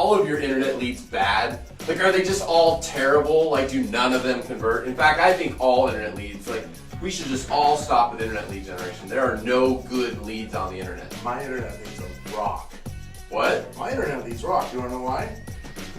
all of your internet leads bad? Like, are they just all terrible? Like, do none of them convert? In fact, I think all internet leads, like, we should just all stop with internet lead generation. There are no good leads on the internet. My internet leads rock. What? My internet leads rock. You want to know why?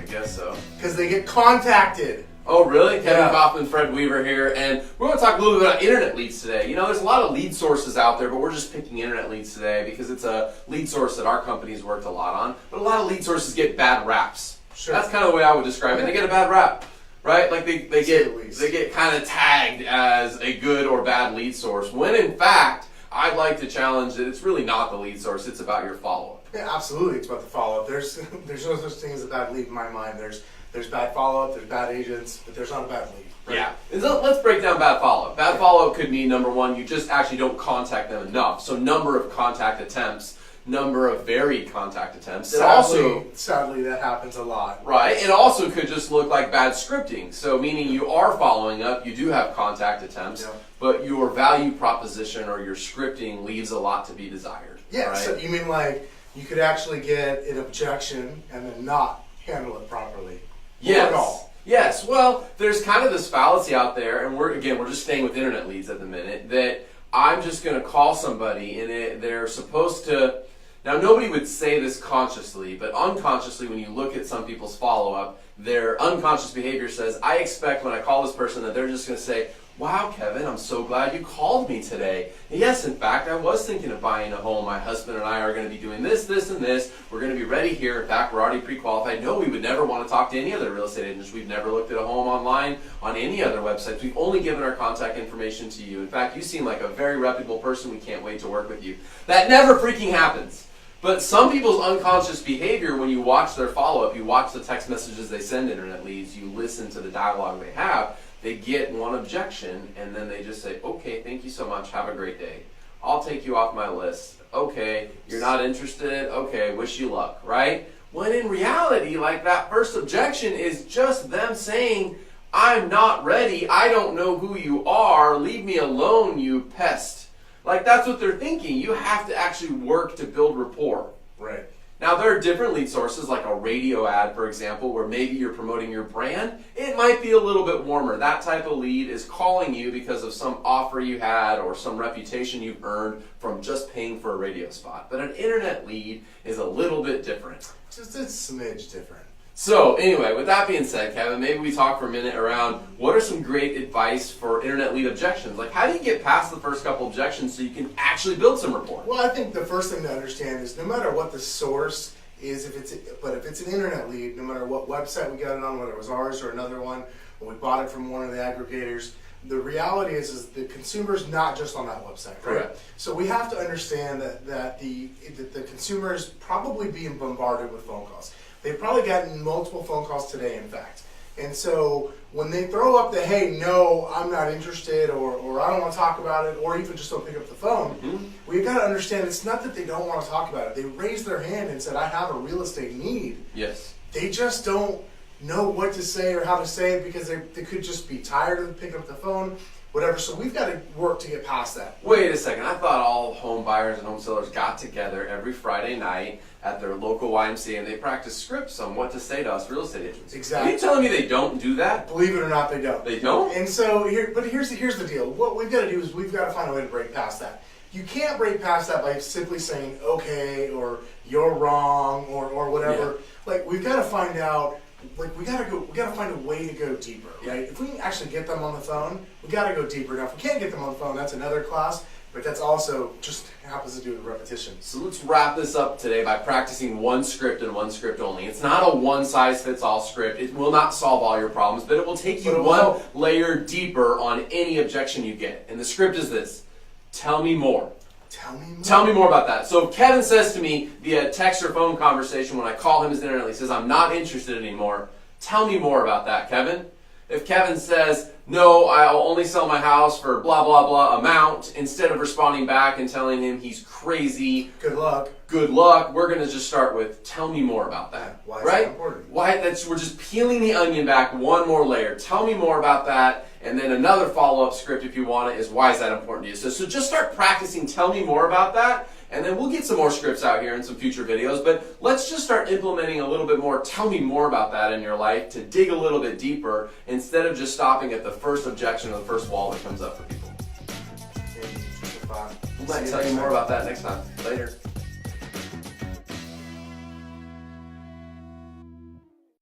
I guess so. Because they get contacted. Oh, really? Kevin Yeah. Kaufman, Fred Weaver here, and we're going to talk a little bit about internet leads today. You know, there's a lot of lead sources out there, but we're just picking internet leads today because it's a lead source that our company's worked a lot on. But a lot of lead sources get bad raps. Sure. That's kind of the way I would describe it. They get a bad rap, right? Like they get kind of tagged as a good or bad lead source, when in fact, I'd like to challenge that it's really not the lead source, it's about your follow-up. Yeah, absolutely. It's about the follow-up. There's no such thing as a bad lead in my mind. There's bad follow-up, there's bad agents, but there's not a bad lead. Right? Yeah. And so let's break down bad follow-up. Bad follow-up could mean, number one, you just actually don't contact them enough. So number of contact attempts, number of varied contact attempts. Sadly, that happens a lot. Right. It also could just look like bad scripting. So meaning you are following up, you do have contact attempts, but your value proposition or your scripting leaves a lot to be desired. Yeah, right? So you mean like you could actually get an objection and then not handle it properly? Yes. Yes. Well, there's kind of this fallacy out there, and we're just staying with internet leads at the minute, that I'm just going to call somebody and they're supposed to. Now, nobody would say this consciously, but unconsciously, when you look at some people's follow-up, their unconscious behavior says, I expect when I call this person that they're just going to say, wow, Kevin, I'm so glad you called me today. And yes, in fact, I was thinking of buying a home. My husband and I are going to be doing this, this, and this. We're going to be ready here. In fact, we're already pre-qualified. No, we would never want to talk to any other real estate agents. We've never looked at a home online on any other websites. We've only given our contact information to you. In fact, you seem like a very reputable person. We can't wait to work with you. That never freaking happens. But some people's unconscious behavior, when you watch their follow-up, you watch the text messages they send internet leads, you listen to the dialogue they have, they get one objection, and then they just say, okay, thank you so much, have a great day. I'll take you off my list. Okay, you're not interested? Okay, wish you luck, right? When in reality, like that first objection is just them saying, I'm not ready, I don't know who you are, leave me alone, you pest. Like, that's what they're thinking. You have to actually work to build rapport. Right. Now, there are different lead sources, like a radio ad, for example, where maybe you're promoting your brand. It might be a little bit warmer. That type of lead is calling you because of some offer you had or some reputation you've earned from just paying for a radio spot. But an internet lead is a little bit different. Just a smidge different. So anyway, with that being said, Kevin, maybe we talk for a minute around what are some great advice for internet lead objections? Like, how do you get past the first couple objections so you can actually build some rapport? Well, I think the first thing to understand is no matter what the source is, if it's an internet lead, no matter what website we got it on, whether it was ours or another one, or we bought it from one of the aggregators, the reality is the consumer's not just on that website, right? Correct. So we have to understand that the consumer is probably being bombarded with phone calls. They've probably gotten multiple phone calls today, in fact. And so when they throw up the, hey, no, I'm not interested, or I don't want to talk about it, or even just don't pick up the phone, we've got to understand it's not that they don't want to talk about it. They raised their hand and said, I have a real estate need. Yes. They just don't know what to say or how to say it because they could just be tired of picking up the phone, whatever. So we've got to work to get past that. Wait a second. I thought all home buyers and home sellers got together every Friday night at their local YMCA and they practice scripts on what to say to us real estate agents. Exactly. Are you telling me they don't do that? Believe it or not, they don't. They don't? And so here's the deal. What we've got to do is we've got to find a way to break past that. You can't break past that by simply saying okay or you're wrong or whatever. Yeah. Like we've got to find out. Like we gotta find a way to go deeper, right? If we can actually get them on the phone, we gotta go deeper. Now, if we can't get them on the phone, that's another class, but that's also just happens to do with repetition. So let's wrap this up today by practicing one script and one script only. It's not a one-size-fits-all script. It will not solve all your problems, but it will take you one layer deeper on any objection you get. And the script is this: tell me more. Tell me more about that. So if Kevin says to me via text or phone conversation when I call him his internet, he says, I'm not interested anymore. Tell me more about that, Kevin. If Kevin says, no, I'll only sell my house for blah, blah, blah amount, instead of responding back and telling him he's crazy, good luck, we're going to just start with, tell me more about that. Why is that important? We're just peeling the onion back one more layer. Tell me more about that. And then another follow-up script, if you want it, is why is that important to you? So just start practicing, tell me more about that, And then we'll get some more scripts out here in some future videos, but let's just start implementing a little bit more. Tell me more about that in your life, to dig a little bit deeper instead of just stopping at the first objection or the first wall that comes up for people. Maybe 2 to 5. We might tell you more about that next time. Later.